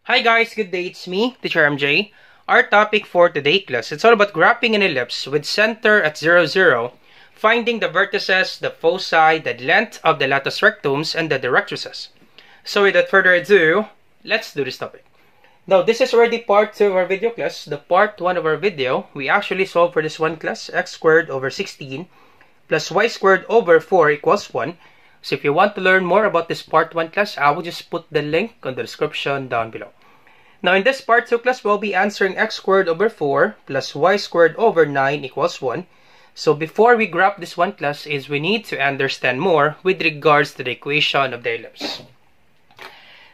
Hi guys, good day, it's me, Teacher MJ. Our topic for today class, it's all about graphing an ellipse with center at 0, 0, finding the vertices, the foci, the length of the latus rectums, and the directrices. So without further ado, let's do this topic. Now this is already part 2 of our video class. The part 1 of our video, we actually solved for this one class, x squared over 16 plus y squared over 4 equals 1. So if you want to learn more about this part 1 class, I will just put the link on the description down below. Now in this part 2 class, we'll be answering x squared over 4 plus y squared over 9 equals 1. So before we graph this one class is we need to understand more with regards to the equation of the ellipse.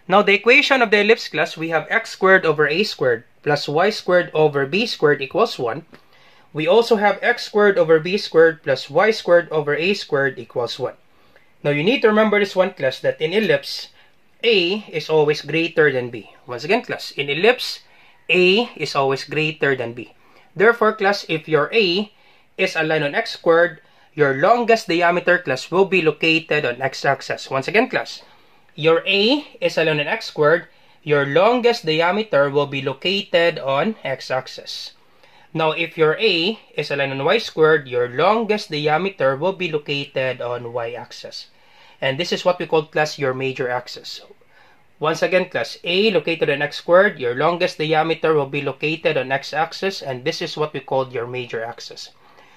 Now the equation of the ellipse class, we have x squared over a squared plus y squared over b squared equals 1. We also have x squared over b squared plus y squared over a squared equals 1. Now you need to remember this one class that in ellipse, a is always greater than b. Once again class, in ellipse, a is always greater than b. Therefore class, if your a is a line on x squared, your longest diameter class will be located on x-axis. Once again class, your a is a line on x squared, your longest diameter will be located on x-axis. Now if your a is a line on y squared, your longest diameter will be located on y-axis. And this is what we call class your major axis. Once again class, a located on x squared, your longest diameter will be located on x-axis, and this is what we call your major axis.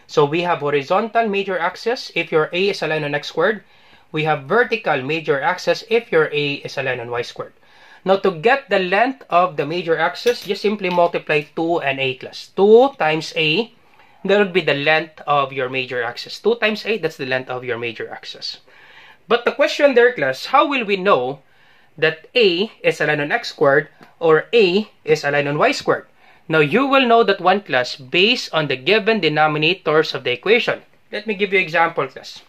So we have horizontal major axis if your a is a line on x squared. We have vertical major axis if your a is a line on y squared. Now to get the length of the major axis, just simply multiply 2 and a class. 2 times a, that would be the length of your major axis. 2 times a, that's the length of your major axis. But the question there class, how will we know that a is a line on x squared or a is a line on y squared? Now you will know that one class based on the given denominators of the equation. Let me give you an example class.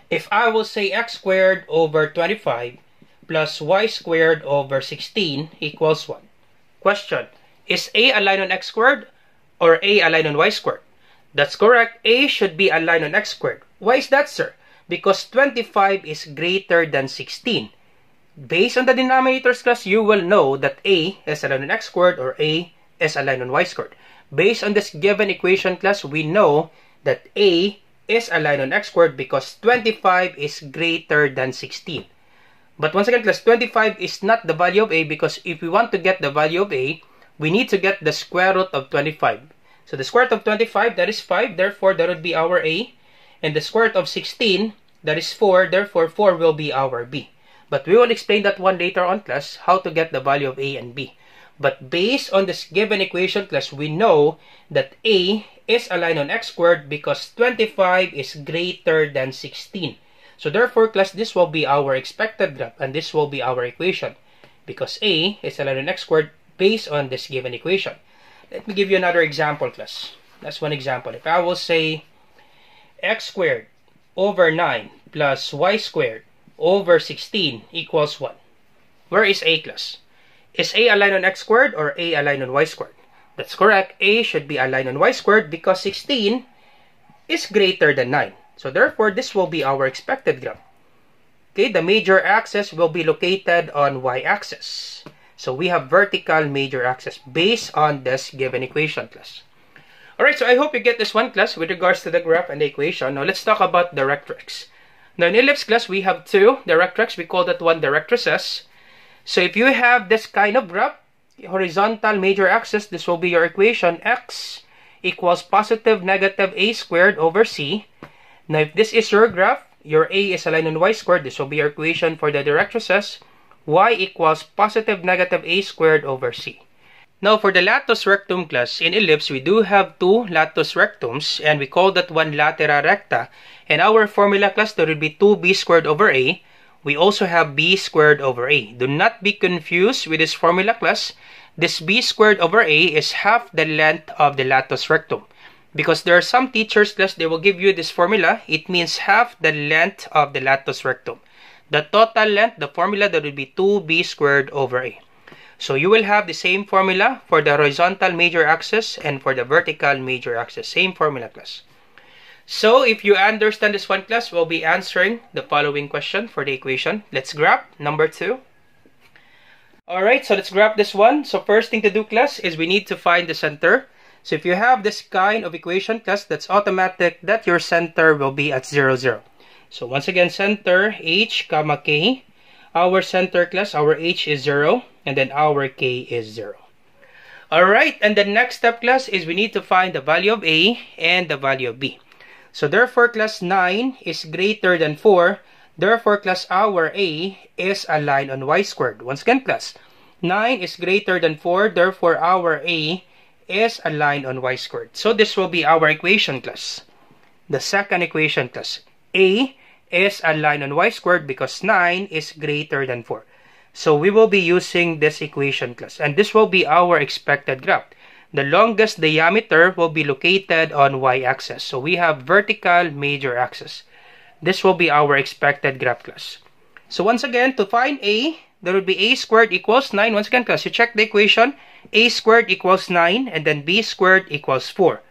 If I will say x squared over 25 plus y squared over 16 equals 1. Question, is a line on x squared or a line on y squared? That's correct, a should be a line on x squared. Why is that, sir? Because 25 is greater than 16. Based on the denominators class, you will know that a is a line on x squared or a is a line on y squared. Based on this given equation class, we know that a is a line on x squared because 25 is greater than 16. But once again class, 25 is not the value of a because if we want to get the value of a, we need to get the square root of 25. So the square root of 25, that is 5, therefore that would be our a. And the square root of 16, that is 4, therefore 4 will be our b. But we will explain that one later on class, how to get the value of a and b. But based on this given equation class, we know that a is a line on x squared because 25 is greater than 16. So therefore class, this will be our expected graph and this will be our equation because a is a line on x squared based on this given equation. Let me give you another example class. That's one example. If I will say x squared over 9 plus y squared over 16 equals 1. Where is a class? Is a line on x squared or a line on y squared? That's correct. A should be a line on y squared because 16 is greater than 9. So therefore, this will be our expected graph. Okay, the major axis will be located on y-axis. So we have vertical major axis based on this given equation class. Alright, so I hope you get this one class with regards to the graph and the equation. Now let's talk about directrix. Now in ellipse class, we have two directrix. We call that one directrices. So if you have this kind of graph, horizontal major axis, this will be your equation. X equals positive negative a squared over c. Now if this is your graph, your a is a line on y squared, this will be your equation for the directrices. Y equals positive negative a squared over c. Now for the latus rectum class, in ellipse, we do have two latus rectums and we call that one latera recta. And our formula class, that would be 2b squared over a. We also have b squared over a. Do not be confused with this formula class. This b squared over a is half the length of the latus rectum. Because there are some teachers class, they will give you this formula. It means half the length of the latus rectum. The total length, the formula, that would be 2b squared over a. So you will have the same formula for the horizontal major axis and for the vertical major axis. Same formula class. So if you understand this one class, we'll be answering the following question for the equation. Let's graph number 2. Alright, so let's grab this one. So first thing to do, class, is we need to find the center. So if you have this kind of equation, class, that's automatic that your center will be at 0, 0. So once again, center h comma k. Our center, class, our h is 0, and then our k is 0. Alright, and the next step, class, is we need to find the value of a and the value of b. So therefore, class, 9 is greater than 4. Therefore, class, our a is a line on y squared. Once again, class, 9 is greater than 4. Therefore, our a is a line on y squared. So this will be our equation, class. The second equation, class. A is a line on y squared because 9 is greater than 4. So we will be using this equation, class. And this will be our expected graph. The longest diameter will be located on y-axis. So we have vertical major axis. This will be our expected graph, class. So once again, to find a, there will be a squared equals 9. Once again, class, you check the equation. A squared equals 9, and then b squared equals 4.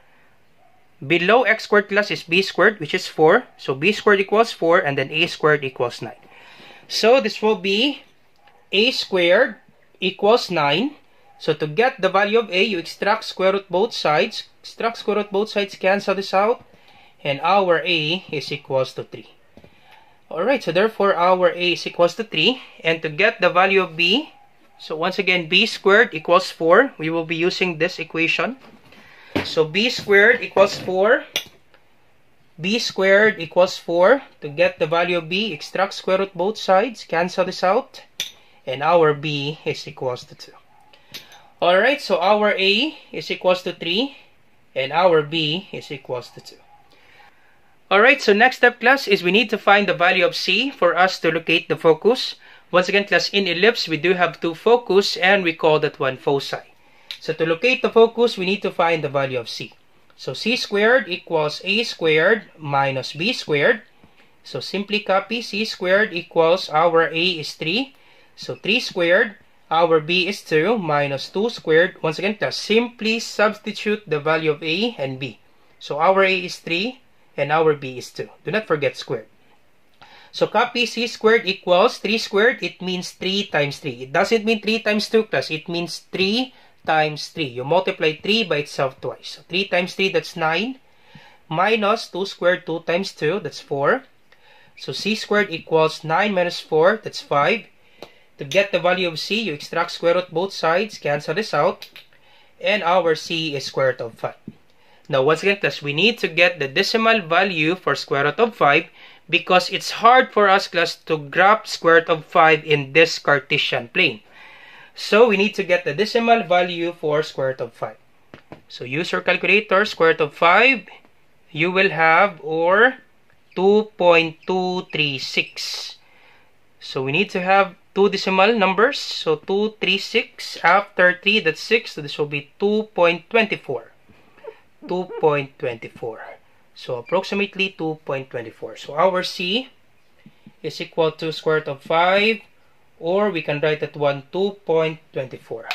Below x squared, class, is b squared, which is 4. So b squared equals 4, and then a squared equals 9. So this will be a squared equals 9. So to get the value of a, you extract square root both sides. Extract square root both sides, cancel this out. And our a is equals to 3. Alright, so therefore our a is equals to 3. And to get the value of b, so once again, b squared equals 4. We will be using this equation. So b squared equals 4. B squared equals 4. To get the value of b, extract square root both sides, cancel this out. And our b is equals to 2. Alright, so our a is equals to 3. And our b is equals to 2. Alright, so next step, class, is we need to find the value of c for us to locate the focus. Once again, class, in ellipse, we do have two focus and we call that one foci. So to locate the focus, we need to find the value of c. So c squared equals a squared minus b squared. So simply copy c squared equals our a is 3. So 3 squared, our b is 2 minus 2 squared. Once again, class, simply substitute the value of a and b. So our a is 3. And our b is 2. Do not forget squared. So copy c squared equals 3 squared. It means 3 times 3. It doesn't mean 3 times 2, class. It means 3 times 3. You multiply 3 by itself twice. So 3 times 3, that's 9. Minus 2 squared, 2 times 2, that's 4. So c squared equals 9 minus 4, that's 5. To get the value of c, you extract square root both sides, cancel this out. And our c is square root of 5. Now, once again, class, we need to get the decimal value for square root of 5 because it's hard for us, class, to graph square root of 5 in this Cartesian plane. So, we need to get the decimal value for square root of 5. So, use your calculator, square root of 5, you will have, or 2.236. So, we need to have two decimal numbers. So, 236, after 3, that's 6. So, this will be 2.24. 2.24. So approximately 2.24. So our c is equal to square root of 5, or we can write that one 2.24.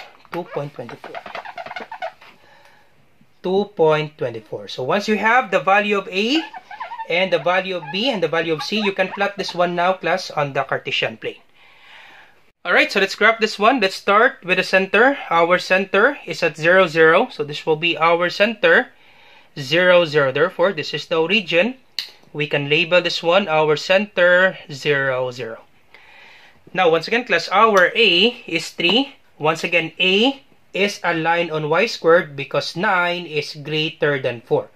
2.24. So once you have the value of a and the value of b and the value of c, you can plot this one now, class, on the Cartesian plane. Alright, so let's graph this one. Let's start with the center. Our center is at 0, 0. So this will be our center, 0, 0. Therefore, this is the origin. We can label this one our center, 0, 0. Now, once again, class, our a is 3. Once again, a is a line on y squared because 9 is greater than 4.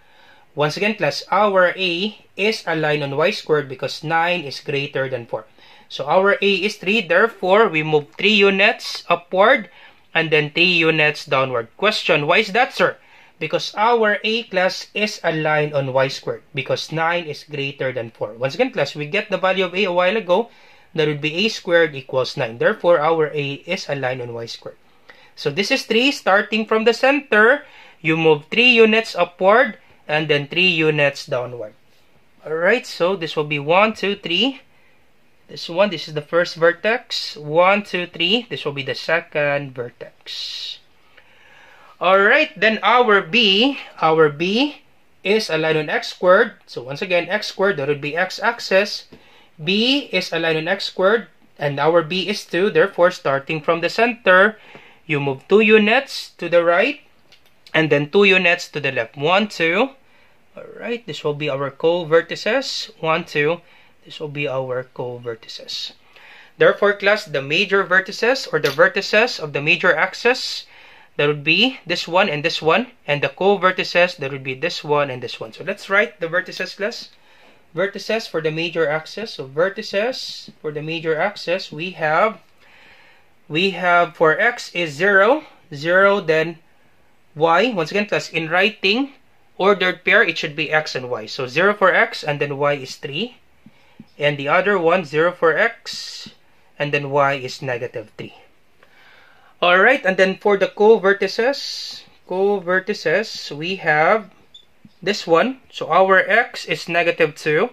Once again, class, our a is a line on y squared because 9 is greater than 4. So our a is 3, therefore we move 3 units upward and then 3 units downward. Question, why is that, sir? Because our a, class, is a line on y squared because 9 is greater than 4. Once again, class, we get the value of a while ago. That would be a squared equals 9. Therefore, our a is a line on y squared. So this is 3. Starting from the center, you move 3 units upward and then 3 units downward. Alright, so this will be 1, 2, 3. This is the first vertex. 1, 2, 3. This will be the second vertex. Alright, then our b is a line on x squared. So once again, x squared, that would be x-axis. B is a line on x squared. And our B is 2. Therefore, starting from the center, you move 2 units to the right, and then 2 units to the left. 1, 2. Alright, this will be our co-vertices. 1, 2. This will be our co-vertices. Therefore, class, the major vertices or the vertices of the major axis, that would be this one, and the co-vertices, that would be this one and this one. So let's write the vertices, class. Vertices for the major axis. So vertices for the major axis, we have for x is 0, 0, then y. Once again, class, in writing ordered pair, it should be x and y. So 0 for x, and then y is 3. And the other one, 0 for x, and then y is negative 3. Alright, and then for the co-vertices, we have this one. So our x is negative 2.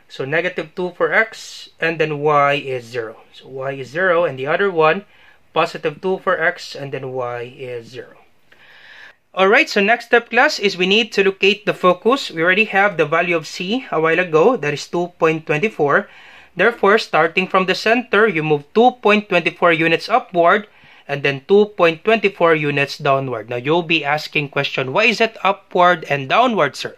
So negative 2 for x, and then y is 0. So y is 0, and the other one, positive 2 for x, and then y is 0. Alright, so next step, class, is we need to locate the focus. We already have the value of C a while ago, that is 2.24. Therefore, starting from the center, you move 2.24 units upward, and then 2.24 units downward. Now, you'll be asking question, why is it upward and downward, sir?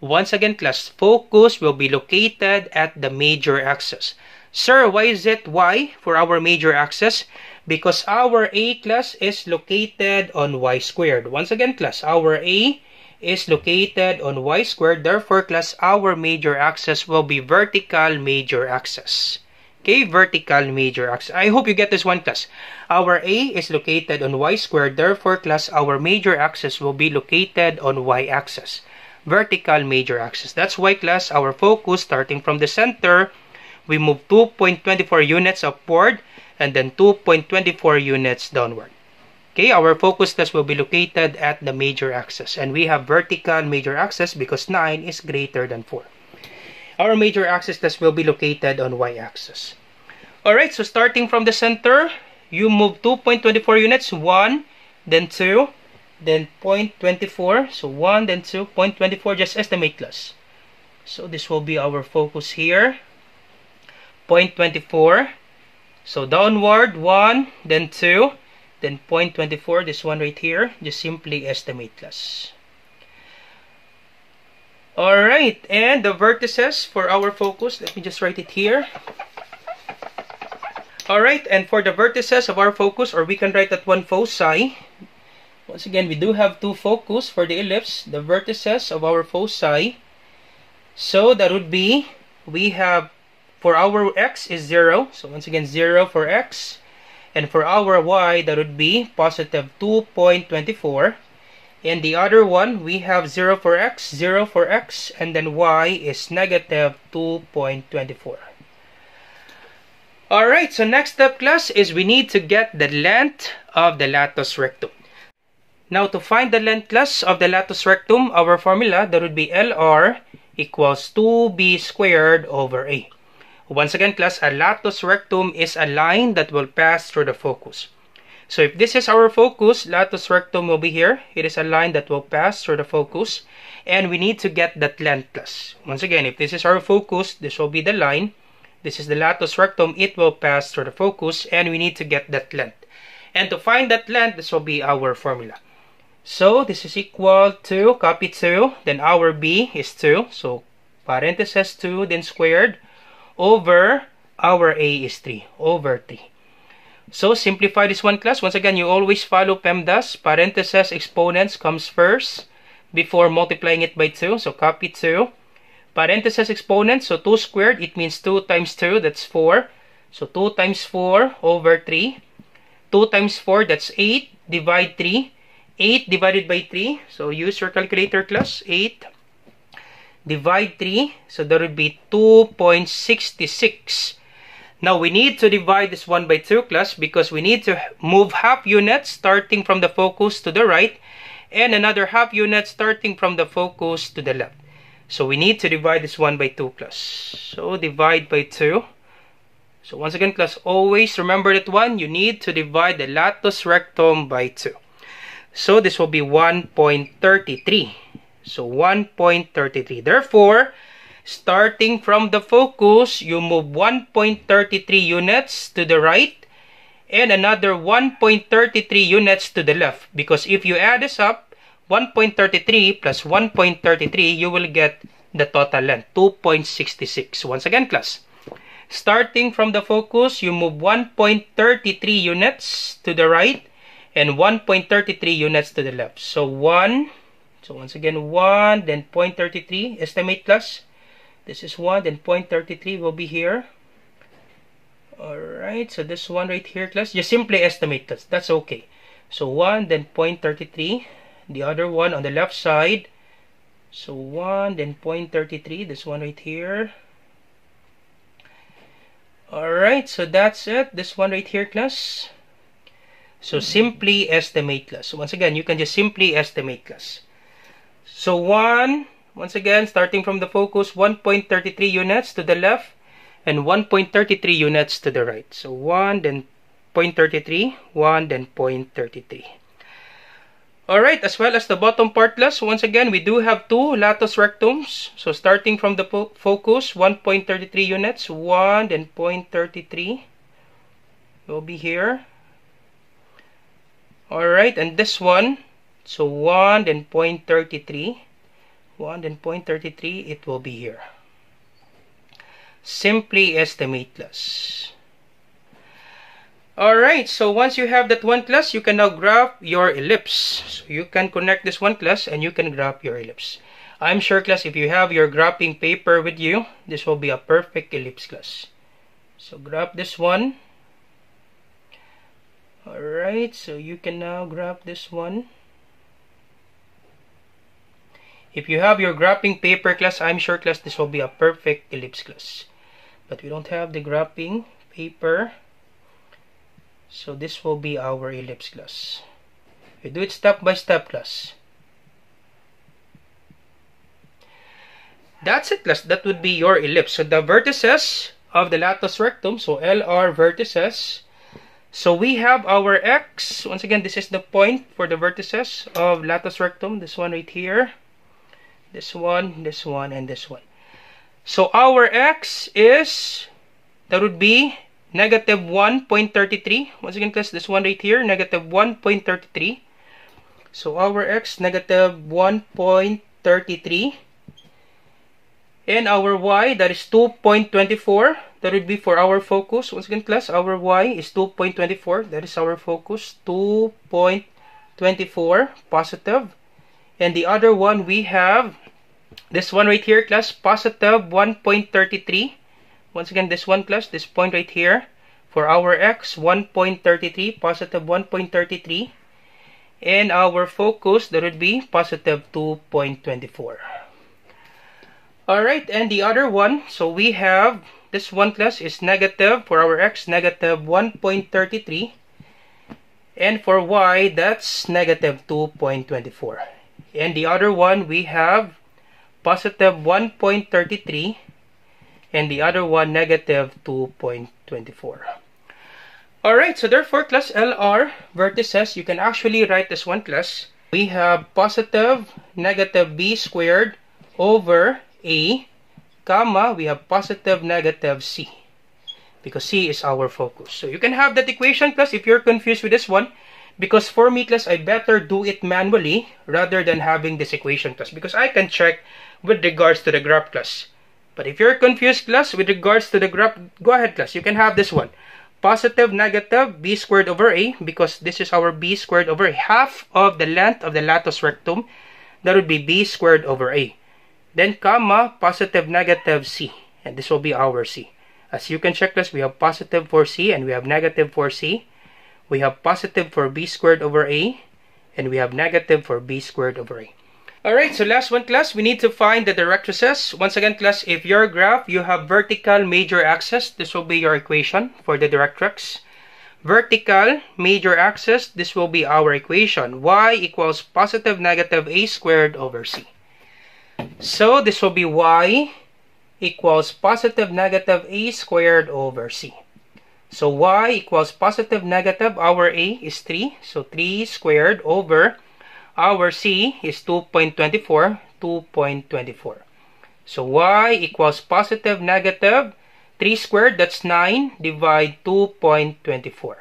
Once again, class, focus will be located at the major axis. Sir, why is it Y for our major axis? Because our A, class, is located on y squared. Once again, class, our A is located on y squared. Therefore, class, our major axis will be vertical major axis. Okay, vertical major axis. I hope you get this one, class. Our A is located on y squared. Therefore, class, our major axis will be located on y axis. Vertical major axis. That's why, class, our focus, starting from the center, we move 2.24 units upward, and then 2.24 units downward. Okay, our focus test will be located at the major axis. And we have vertical major axis because 9 is greater than 4. Our major axis test will be located on y-axis. Alright, so starting from the center, you move 2.24 units, 1, then 2, then 0.24. So 1, then 2, 0.24, just estimate, class. So this will be our focus here. 0.24. So downward, 1, then 2, then 0.24, this one right here. Just simply estimate, class. Alright, and the vertices for our focus, let me just write it here. Alright, and for the vertices of our focus, or we can write that one foci. Once again, we do have two focus for the ellipse, the vertices of our foci. So that would be, we have, for our x is 0. So once again, 0 for x. And for our y, that would be positive 2.24. And the other one, we have 0 for x, and then y is negative 2.24. Alright, so next step, class, is we need to get the length of the latus rectum. Now, to find the length, class, of the latus rectum, our formula, that would be LR equals 2b squared over a. Once again, class, a latus rectum is a line that will pass through the focus. So if this is our focus, latus rectum will be here. It is a line that will pass through the focus. And we need to get that length, class. Once again, if this is our focus, this will be the line. This is the latus rectum. It will pass through the focus. And we need to get that length. And to find that length, this will be our formula. So this is equal to, copy 2. Then our B is 2. So parenthesis 2, then squared. Over our A is 3. Over 3. So, simplify this one, class. Once again, you always follow PEMDAS. Parentheses exponents comes first before multiplying it by 2. So, copy 2. Parentheses exponents. So, 2 squared, it means 2 times 2. That's 4. So, 2 times 4 over 3. 2 times 4, that's 8. Divide 3. 8 divided by 3. So, use your calculator, class. 8. Divide 3. So, that would be 2.66. Now, we need to divide this 1 by 2, class, because we need to move half unit starting from the focus to the right and another half unit starting from the focus to the left. So, we need to divide this 1 by 2, class. So, divide by 2. So, once again, class, always remember that one. You need to divide the latus rectum by 2. So, this will be 1.33. So, 1.33. Therefore, Starting from the focus, you move 1.33 units to the right and another 1.33 units to the left. Because if you add this up, 1.33 plus 1.33, you will get the total length, 2.66. Once again, class. Starting from the focus, you move 1.33 units to the right and 1.33 units to the left. So 1, so once again 1, then 0.33, estimate class. This is 1, then 0.33 will be here. Alright, so this one right here, class, just simply estimate class, that's okay. So 1, then 0.33, the other one on the left side. So 1, then 0.33, this one right here. Alright, so that's it. This one right here, class. So simply estimate, class. So once again, you can just simply estimate, class. So 1, once again, starting from the focus, 1.33 units to the left and 1.33 units to the right. So 1, then 0.33, 1, then 0.33. Alright, as well as the bottom part, class, once again, we do have two latus rectums. So starting from the focus, 1.33 units, 1, then 0.33 will be here. Alright, and this one, so 1, then 0.33, 1, then 0.33, it will be here. Simply estimate, class. Alright, so once you have that one, class, you can now graph your ellipse. So you can connect this one, class, and you can graph your ellipse. I'm sure, class, if you have your graphing paper with you, this will be a perfect ellipse, class. So graph this one. Alright, so you can now graph this one. If you have your graphing paper, class, I'm sure, class, this will be a perfect ellipse, class. But we don't have the graphing paper. So this will be our ellipse, class. We do it step by step, class. That's it, class. That would be your ellipse. So the vertices of the latus rectum, so LR vertices. So we have our X. Once again, this is the point for the vertices of latus rectum. This one right here. This one, and this one. So our X is, that would be negative 1.33. Once again, class, this one right here, negative 1.33. So our X, negative 1.33. And our Y, that is 2.24. That would be for our focus. Once again, class, our Y is 2.24. That is our focus, 2.24 positive. And the other one, we have this one right here, class, positive 1.33. Once again, this one, class, this point right here, for our X, 1.33, positive 1.33. And our focus, that would be positive 2.24. Alright, and the other one, so we have, this one, class, is negative, for our X, negative 1.33. And for Y, that's negative 2.24. And the other one, we have positive 1.33. And the other one, negative 2.24. Alright, so therefore, class, LR vertices, you can actually write this one, class. We have positive negative B squared over A, comma, we have positive negative C. Because C is our focus. So you can have that equation, class, if you're confused with this one. Because for me, class, I better do it manually rather than having this equation, class. Because I can check with regards to the graph, class. But if you're confused, class, with regards to the graph, go ahead, class. You can have this one. Positive negative B squared over A, because this is our B squared over A. Half of the length of the latus rectum, that would be B squared over A. Then, comma, positive negative C. And this will be our C. As you can check, class, we have positive for C and we have negative for C. We have positive for B squared over A. And we have negative for B squared over A. Alright, so last one, class, we need to find the directrices. Once again, class, if your graph, you have vertical major axis, this will be your equation for the directrix. Vertical major axis, this will be our equation. Y equals positive negative A squared over C. So this will be Y equals positive negative A squared over C. So Y equals positive negative, our A is 3. So 3 squared over our C is 2.24, 2.24. So y equals positive, negative. 3 squared, that's 9. Divide 2.24.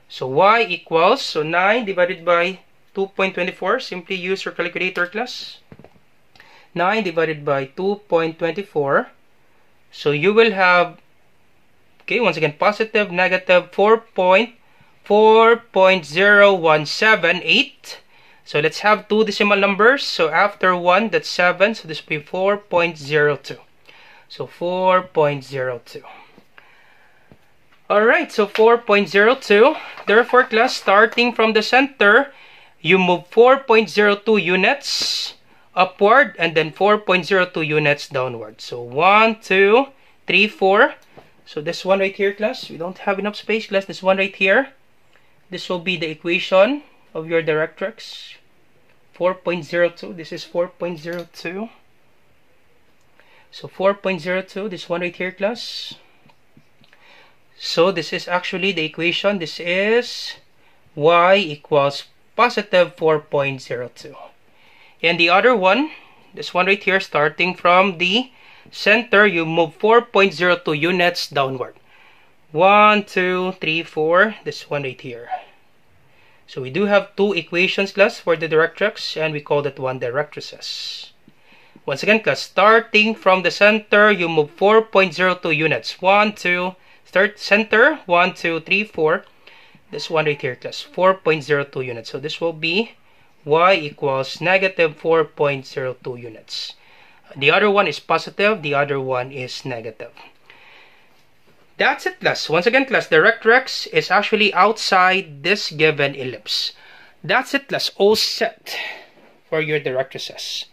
So y equals, so 9 divided by 2.24. Simply use your calculator, class. 9 divided by 2.24. So you will have, okay, once again, positive, negative, 4.0178. So let's have two decimal numbers. So after 1, that's 7. So this will be 4.02. So 4.02. Alright, so 4.02. Therefore, class, starting from the center, you move 4.02 units upward and then 4.02 units downward. So 1, 2, 3, 4. So this one right here, class, we don't have enough space, class. This one right here, this will be the equation of your directrix. 4.02. This is 4.02. So 4.02, this one right here, class. So this is actually the equation. This is y equals positive 4.02. And the other one, this one right here, starting from the center, you move 4.02 units downward. 1, 2, 3, 4. This one right here. So we do have two equations, class, for the directrix, and we call that one directrices. Once again, class, starting from the center, you move 4.02 units. 1, 2, start center, 1, 2, 3, 4. This one right here, class, 4.02 units. So this will be y equals negative 4.02 units. The other one is positive, the other one is negative. That's it, class. Once again, class, the directrix is actually outside this given ellipse. That's it, class. All set for your directrices.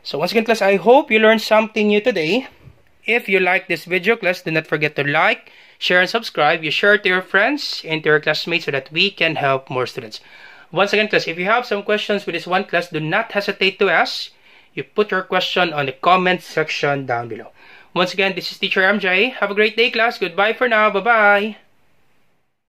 So once again, class, I hope you learned something new today. If you like this video, class, do not forget to like, share, and subscribe. You share it to your friends and to your classmates so that we can help more students. Once again, class, if you have some questions with this one, class, do not hesitate to ask. You put your question on the comment section down below. Once again, this is Teacher MJ. Have a great day, class. Goodbye for now. Bye-bye.